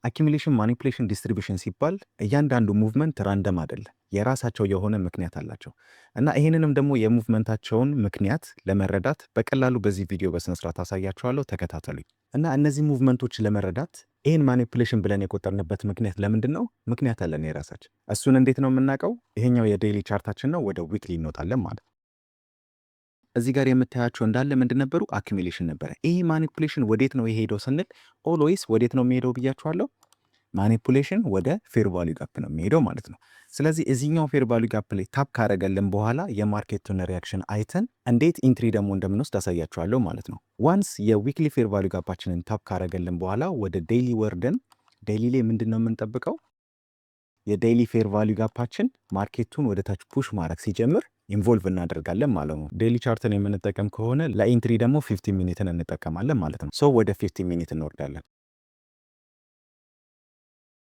አኪሙሌሽን፣ ማኒፑሌሽን፣ ዲስትሪቢዩሽን ሲባል እያንዳንዱ ሙቭመንት ራንደም አይደለም፣ የራሳቸው የሆነ ምክንያት አላቸው እና ይህንንም ደግሞ የሙቭመንታቸውን ምክንያት ለመረዳት በቀላሉ በዚህ ቪዲዮ በስነስርዓት አሳያችኋለሁ። ተከታተሉኝ እና እነዚህ ሙቭመንቶች ለመረዳት ይህን ማኒፑሌሽን ብለን የቆጠርንበት ምክንያት ለምንድን ነው? ምክንያት አለን የራሳችን። እሱን እንዴት ነው የምናውቀው? ይሄኛው የዴይሊ ቻርታችን ነው። ወደ ዊክሊ እንወጣለን ማለት ነው። እዚህ ጋር የምታያቸው እንዳለ ምንድን ነበሩ? አኪሙሌሽን ነበረ። ይሄ ማኒፑሌሽን ወዴት ነው የሄደው ስንል ኦልዌይስ ወዴት ነው የሚሄደው ብያችኋለሁ። ማኒፑሌሽን ወደ ፌር ቫልዩ ጋፕ ነው የሚሄደው ማለት ነው። ስለዚህ እዚህኛው ፌር ቫልዩ ጋፕ ላይ ታፕ ካረገልን በኋላ የማርኬቱን ሪያክሽን አይተን እንዴት ኢንትሪ ደግሞ እንደምንወስድ አሳያችኋለሁ ማለት ነው። ዋንስ የዊክሊ ፌር ቫልዩ ጋፓችንን ታፕ ካረገልን በኋላ ወደ ዴይሊ ወርደን ዴይሊ ላይ ምንድን ነው የምንጠብቀው? የዴይሊ ፌር ቫልዩ ጋፓችን ማርኬቱን ወደ ታች ፑሽ ማድረግ ሲጀምር ኢንቮልቭ እናደርጋለን ማለት ነው። ዴይሊ ቻርትን የምንጠቀም ከሆነ ለኢንትሪ ደግሞ 15 ሚኒትን እንጠቀማለን ማለት ነው። ሶ ወደ 15 ሚኒት እንወርዳለን።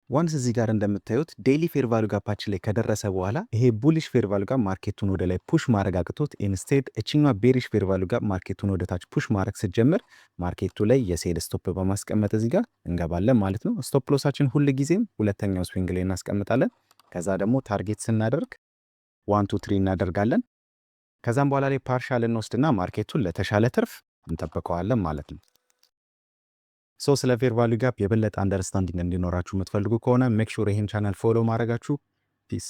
ዋንስ እዚህ ጋር እንደምታዩት ዴይሊ ፌር ቫልዩ ጋፓችን ላይ ከደረሰ በኋላ ይሄ ቡሊሽ ፌር ቫልዩ ጋፕ ማርኬቱን ወደ ላይ ፑሽ ማድረግ አቅቶት ኢንስቴድ እችኛዋ ቤሪሽ ፌር ቫልዩ ጋፕ ማርኬቱን ወደ ታች ፑሽ ማድረግ ስትጀምር ማርኬቱ ላይ የሴል ስቶፕ በማስቀመጥ እዚህ ጋር እንገባለን ማለት ነው። ስቶፕ ሎሳችን ሁል ጊዜም ሁለተኛው ስዊንግ ላይ እናስቀምጣለን። ከዛ ደግሞ ታርጌት ስናደርግ 1 2 3 እናደርጋለን። ከዛም በኋላ ላይ ፓርሻል እንወስድና ማርኬቱን ለተሻለ ትርፍ እንጠብቀዋለን ማለት ነው። ሶ ስለ ፌር ቫልዩ ጋፕ የበለጠ አንደርስታንዲንግ እንዲኖራችሁ የምትፈልጉ ከሆነ ሜክ ሹር ይህን ቻናል ፎሎ ማድረጋችሁ። ፒስ